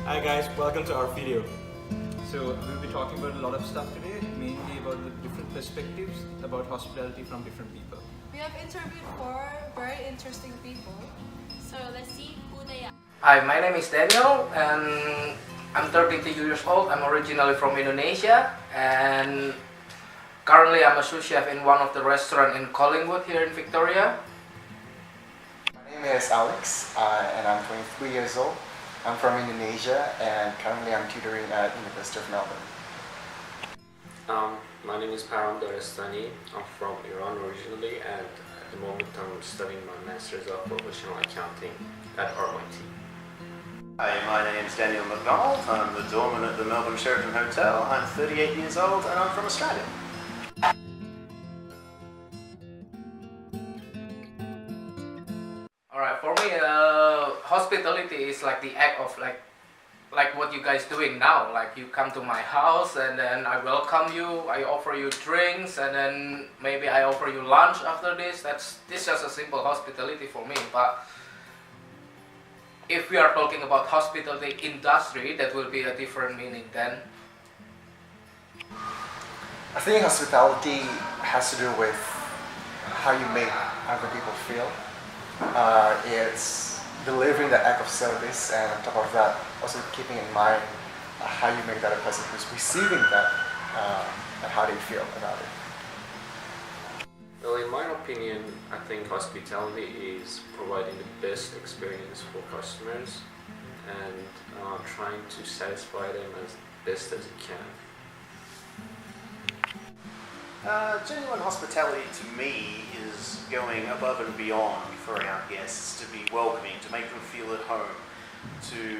Hi guys, welcome to our video. So we'll be talking about a lot of stuff today, mainly about the different perspectives about hospitality from different people. We have interviewed 4 very interesting people. So let's see who they are. Hi, my name is Daniel and I'm 32 years old. I'm originally from Indonesia and currently I'm a sous chef in one of the restaurants in Collingwood here in Victoria. My name is Alex and I'm 23 years old. I'm from Indonesia and currently I'm tutoring at University of Melbourne. My name is Param Dorestani. I'm from Iran originally and at the moment I'm studying my Master's of Professional Accounting at RYT. Hi, my name is Daniel McDonald. I'm the doorman at the Melbourne Sheraton Hotel. I'm 38 years old and I'm from Australia. Alright, for me, hospitality is like the act of like what you guys doing now. Like you come to my house and then I welcome you, I offer you drinks and then maybe I offer you lunch after this. This is just a simple hospitality for me. But if we are talking about hospitality industry, that will be a different meaning then. I think hospitality has to do with how you make other people feel. It's delivering the act of service, and on top of that, also keeping in mind how you make the other person who's receiving that and how they feel about it. Well, in my opinion, I think hospitality is providing the best experience for customers and trying to satisfy them as best as it can. Genuine hospitality to me is going above and beyond for our guests, to be welcoming, to make them feel at home, to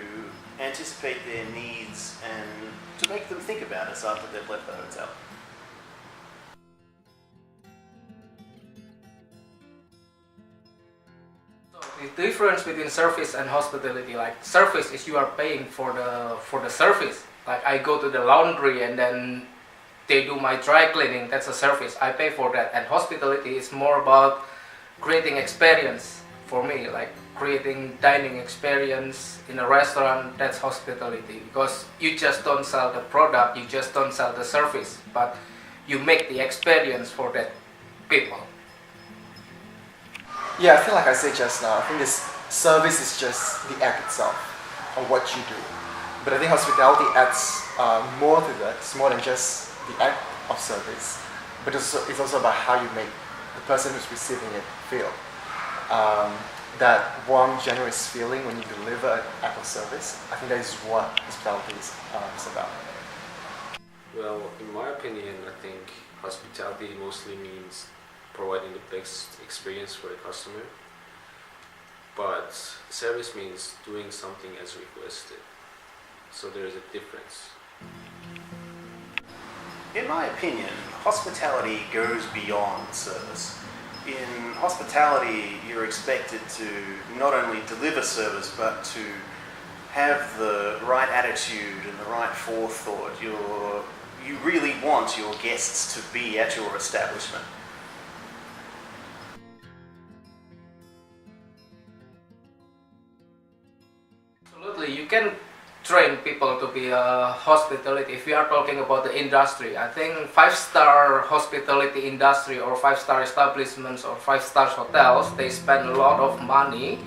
anticipate their needs and to make them think about us after they've left the hotel. The difference between service and hospitality, like service is you are paying for the service. Like I go to the laundry and then they do my dry cleaning, that's a service, I pay for that. And hospitality is more about creating experience for me, like creating dining experience in a restaurant, that's hospitality. Because you just don't sell the product, you just don't sell the service, but you make the experience for that people. Yeah, I feel like I said just now, I think this service is just the act itself of what you do. But I think hospitality adds more to that. It's more than just the act of service, but it's also about how you make the person who's receiving it feel. That warm, generous feeling when you deliver an act of service, I think that is what hospitality is about. Well, in my opinion, I think hospitality mostly means providing the best experience for the customer, but service means doing something as requested. So there is a difference. In my opinion, hospitality goes beyond service. In hospitality, you're expected to not only deliver service, but to have the right attitude and the right forethought. You really want your guests to be at your establishment. Absolutely, you can train people to be hospitality. If we are talking about the industry, I think 5-star hospitality industry or 5-star establishments or 5-star hotels, they spend a lot of money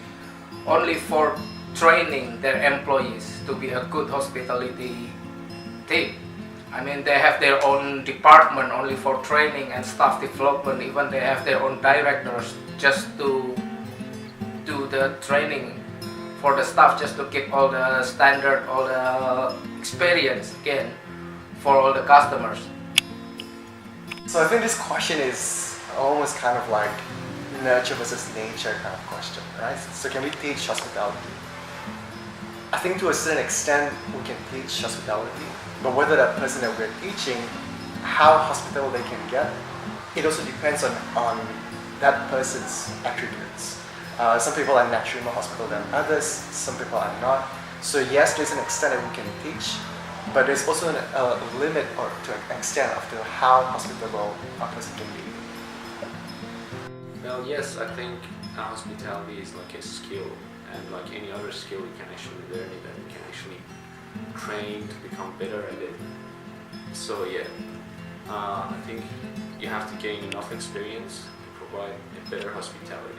only for training their employees to be a good hospitality team. I mean, they have their own department only for training and staff development. Even they have their own directors just to do the training for the staff, just to keep all the standard, all the experience again for all the customers. So I think this question is almost kind of like nurture versus nature kind of question, right? So can we teach hospitality? I think to a certain extent we can teach hospitality, but whether that person that we're teaching, how hospitable they can get, it also depends on that person's attributes. Some people are naturally more hospitable than others, some people are not. So yes, there's an extent that we can teach, but there's also a limit or to an extent of how hospitable a person can be. Well, yes, I think hospitality is like a skill, and like any other skill, you can actually learn it and you can actually train to become better at it. So yeah, I think you have to gain enough experience to provide a better hospitality.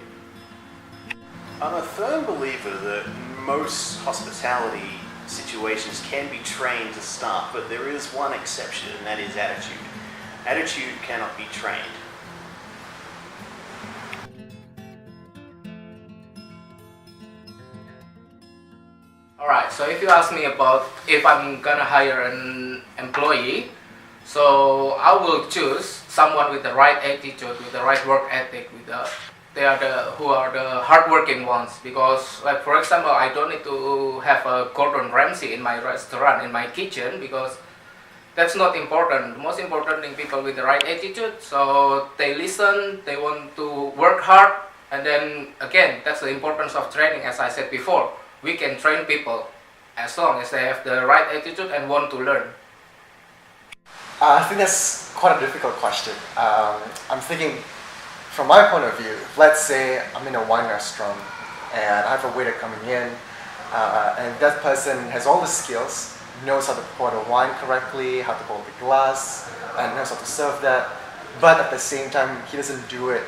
I'm a firm believer that most hospitality situations can be trained to start, but there is one exception, and that is attitude. Attitude cannot be trained. Alright, so if you ask me about if I'm gonna hire an employee, so I will choose someone with the right attitude, with the right work ethic, who are the hardworking ones. Because, like for example, I don't need to have a Gordon Ramsay in my restaurant, in my kitchen, because that's not important. The most important thing, people with the right attitude, so they listen, they want to work hard, and then again, that's the importance of training. As I said before, we can train people as long as they have the right attitude and want to learn. I think that's quite a difficult question. I'm thinking, from my point of view, let's say I'm in a wine restaurant and I have a waiter coming in, and that person has all the skills, knows how to pour the wine correctly, how to hold the glass, and knows how to serve that, but at the same time, he doesn't do it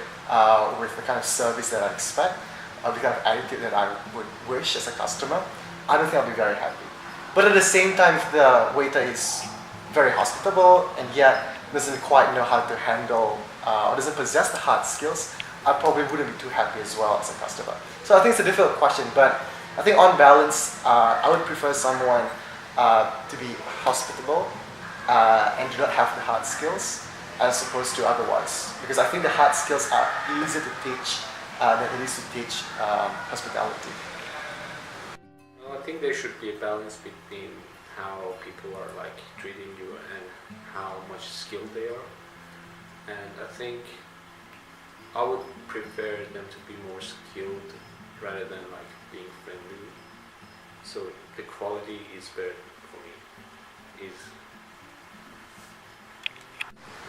with the kind of service that I expect, or the kind of attitude that I would wish as a customer. I don't think I'll be very happy. But at the same time, if the waiter is very hospitable and yet doesn't quite know how to handle or doesn't possess the hard skills, I probably wouldn't be too happy as well as a customer. So I think it's a difficult question, but I think on balance, I would prefer someone to be hospitable and do not have the hard skills as opposed to otherwise. Because I think the hard skills are easier to teach than it is to teach hospitality. Well, I think there should be a balance between how people are like treating you and how much skilled they are. And I think I would prefer them to be more skilled rather than like being friendly. So the quality is better for me.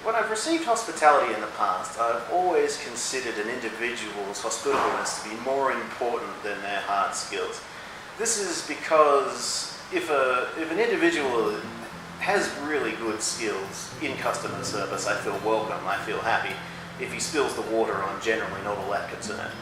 When I've received hospitality in the past, I've always considered an individual's hospitableness to be more important than their hard skills. This is because if an individual has really good skills in customer service, I feel welcome, I feel happy. If he spills the water, I'm generally not all that concerned.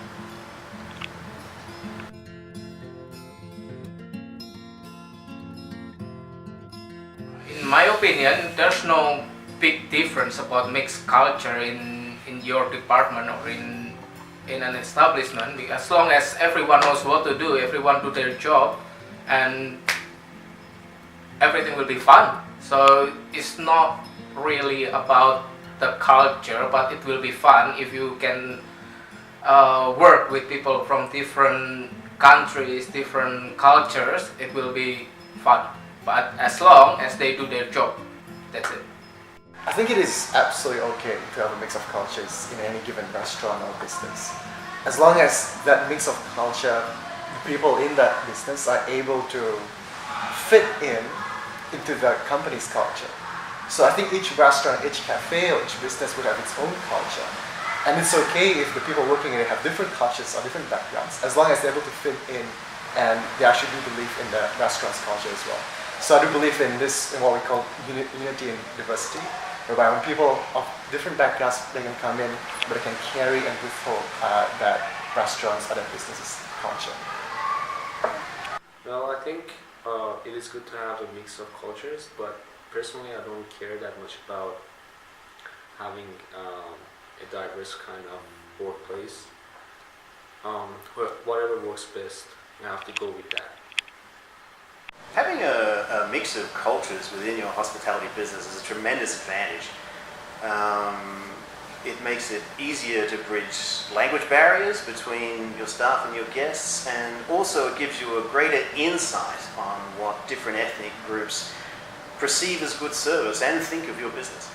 In my opinion, there's no big difference about mixed culture in your department or in an establishment, because as long as everyone knows what to do, everyone do their job, and everything will be fun. So it's not really about the culture, but it will be fun if you can work with people from different countries, different cultures. It will be fun, but as long as they do their job, that's it. I think it is absolutely okay to have a mix of cultures in any given restaurant or business. As long as that mix of culture, the people in that business are able to fit into the company's culture. So I think each restaurant, each cafe, or each business would have its own culture. And it's okay if the people working in it have different cultures or different backgrounds, as long as they're able to fit in and they actually do believe in the restaurant's culture as well. So I do believe in this, in what we call unity and diversity, whereby when people of different backgrounds, they can come in, but they can carry and withhold that restaurant's or that business's culture. Well, I think it is good to have a mix of cultures, but personally I don't care that much about having a diverse kind of workplace. Whatever works best, I have to go with that. Having a mix of cultures within your hospitality business is a tremendous advantage. It makes it easier to bridge language barriers between your staff and your guests, and also it gives you a greater insight on what different ethnic groups perceive as good service and think of your business.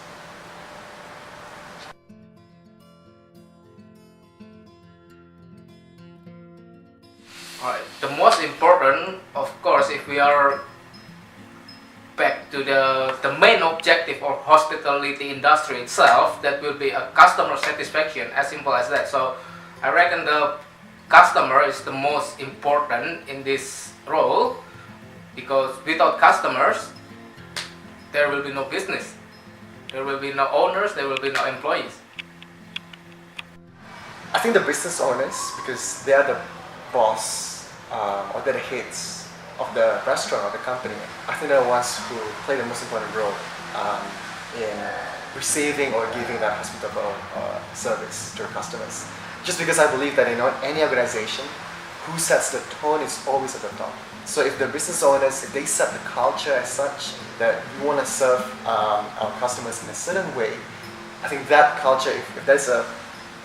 Alright, the most important, of course, if we are back to the main objective of hospitality industry itself, that will be a customer satisfaction, as simple as that. So I reckon the customer is the most important in this role. because without customers, there will be no business. There will be no owners, there will be no employees. I think the business owners, because they are the boss or they're the heads of the restaurant or the company, I think they're the ones who play the most important role in receiving or giving that hospitable service to customers. Just because I believe that in any organization, who sets the tone is always at the top. So if the business owners, if they set the culture as such that we want to serve our customers in a certain way, I think that culture, if there's a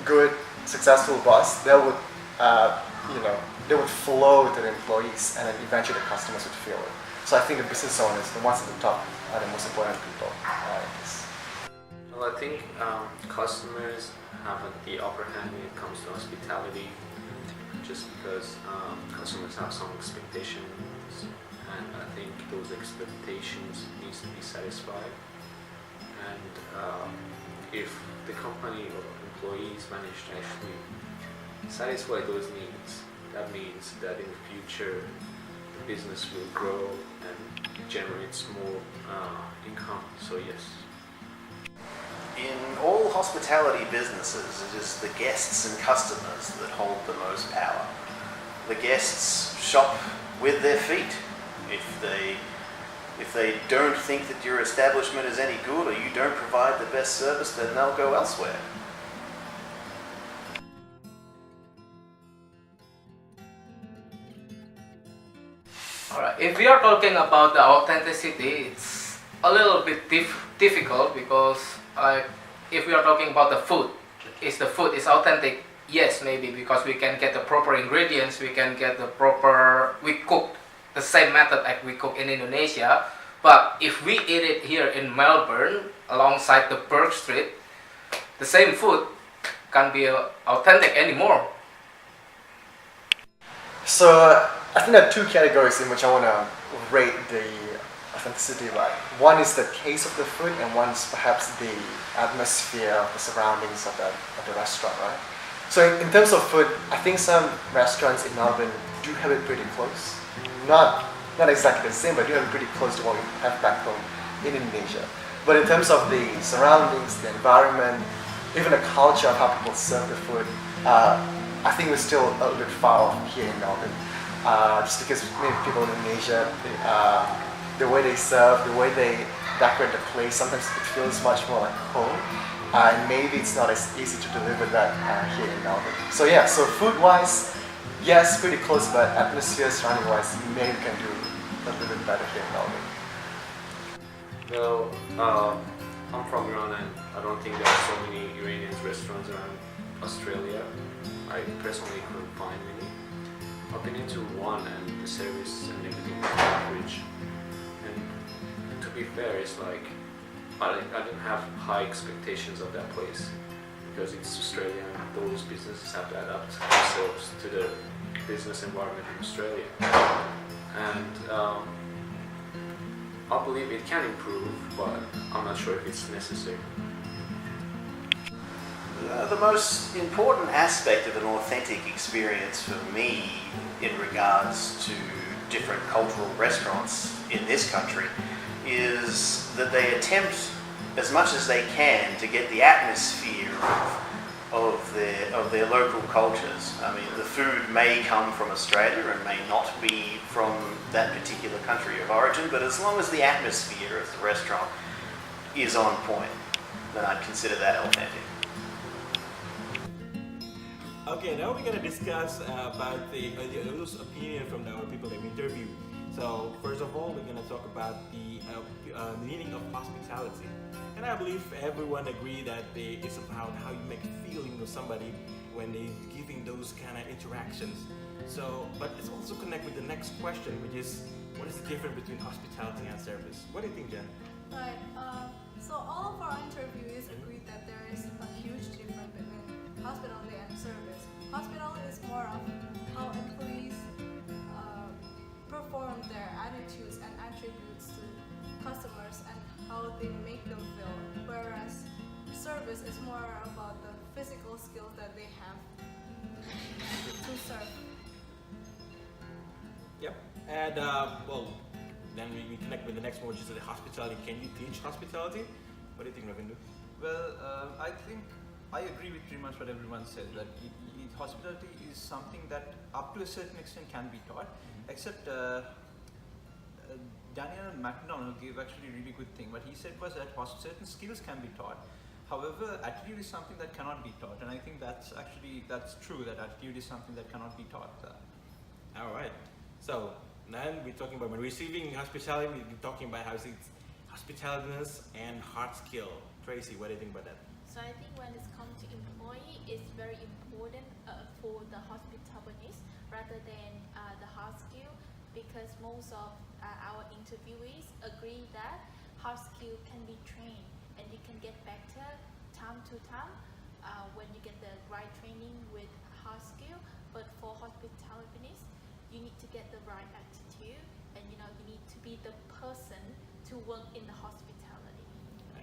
good, successful boss, they would, they would flow to the employees, and then eventually the customers would feel it. So I think the business owners, the ones at the top, are the most important people in this. Well, I think customers have the upper hand when it comes to hospitality, just because customers have some expectations, and I think those expectations needs to be satisfied. And if the company or employees manage to actually satisfy those needs, that means that in the future the business will grow and generates more income. So yes. In all hospitality businesses, it is the guests and customers that hold the most power. The guests shop with their feet. If they don't think that your establishment is any good or you don't provide the best service, then they'll go elsewhere. Alright, if we are talking about the authenticity, it's a little bit difficult because if we are talking about the food, is the food is authentic? Yes, maybe, because we can get the proper ingredients, we cook the same method like we cook in Indonesia. But if we eat it here in Melbourne alongside the Burke Street, the same food can't be authentic anymore. So I think there are two categories in which I want to rate the authenticity right. One is the taste of the food, and one is perhaps the atmosphere of the surroundings of the restaurant, right? So in terms of food, I think some restaurants in Melbourne do have it pretty close. Not exactly the same, but do have it pretty close to what we have back home in Indonesia. But in terms of the surroundings, the environment, even the culture of how people serve the food, I think we're still a little bit far off here in Melbourne. Just because maybe people in Indonesia, the way they serve, the way they decorate the place, sometimes it feels much more like home. And maybe it's not as easy to deliver that here in Melbourne. So yeah, so food-wise, yes, pretty close, but atmosphere, surrounding-wise, maybe we can do a little bit better here in Melbourne. Well, I'm from Iran, and I don't think there are so many Iranian restaurants around Australia. I personally couldn't find many. I've been into one, and the service and everything was average. And to be fair, it's like I didn't have high expectations of that place because it's Australia, and those businesses have to adapt themselves to the business environment in Australia. And I believe it can improve, but I'm not sure if it's necessary. The most important aspect of an authentic experience for me in regards to different cultural restaurants in this country is that they attempt as much as they can to get the atmosphere of their local cultures. I mean, the food may come from Australia and may not be from that particular country of origin, but as long as the atmosphere of the restaurant is on point, then I'd consider that authentic. Okay, now we're gonna discuss about those opinion from our people that we interviewed. So first of all, we're gonna talk about the meaning of hospitality, and I believe everyone agree that it's about how you make a feeling of somebody when they're giving those kind of interactions. So, but it's also connect with the next question, which is what is the difference between hospitality and service? What do you think, Jen? Right. So all of our interviewees agreed that there is a huge difference between hospitality and service. Hospitality is more of how employees perform their attitudes and attributes to customers and how they make them feel, whereas service is more about the physical skills that they have to serve. Yep. And well, Then we connect with the next one, which is the hospitality. Can you teach hospitality? What do you think, Ravindu? Well, I think I agree with pretty much what everyone said, that hospitality is something that up to a certain extent can be taught, except Daniel McDonald gave actually a really good thing. What he said was that certain skills can be taught. However, attitude is something that cannot be taught, and I think that's true, that attitude is something that cannot be taught. All right. So then we're talking about when receiving hospitality, we're talking about how it's hospitalitiness and hard skill. Tracy, what do you think about that? So I think when it comes to employee, it's very important for the hospitality rather than the hard skill, because most of our interviewees agree that hard skill can be trained and you can get better time to time when you get the right training with hard skill. But for hospitality, you need to get the right attitude, and you need to be the person to work in the hospitality.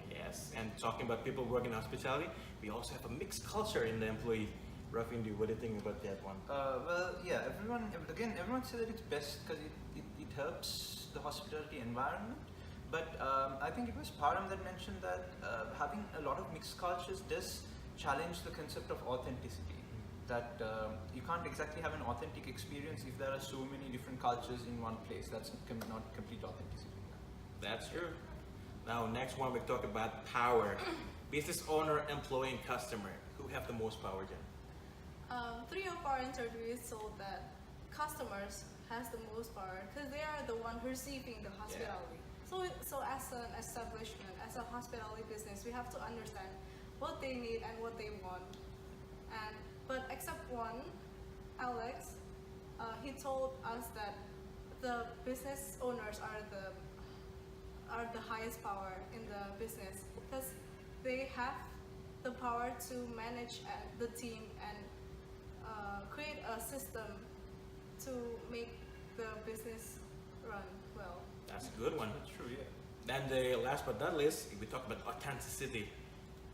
Yes, and talking about people working in hospitality, we also have a mixed culture in the employee. Ravindu, what do you think about that one? Well, yeah, everyone said that it's best because it helps the hospitality environment. But I think it was Param that mentioned that having a lot of mixed cultures does challenge the concept of authenticity. That you can't exactly have an authentic experience if there are so many different cultures in one place. That's not complete authenticity. That's true. Now, next one, we talk about power. Business owner, employee, and customer. Who have the most power, Jen? 3 of our interviewees told that customers has the most power because they are the one receiving the hospitality. So as an establishment, as a hospitality business, we have to understand what they need and what they want. But except one, Alex, he told us that the business owners are the highest power in the business because they have the power to manage the team and create a system to make the business run well. That's a good one. That's true, yeah. Then the last but not least, we talk about authenticity.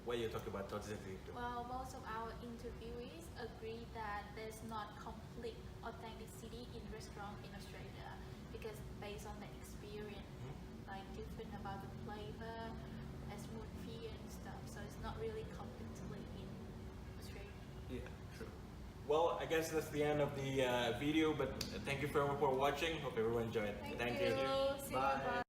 What do you talk about authenticity? Well, most of our interviewees agree that there's not complete authenticity in restaurant in Australia because based on the experience, like different about the flavor, smooth fee and stuff. So it's not really completely in Australia. Yeah, true. Well, I guess that's the end of the video, but thank you for watching. Hope everyone enjoyed. Thank you. See you. Bye. Bye.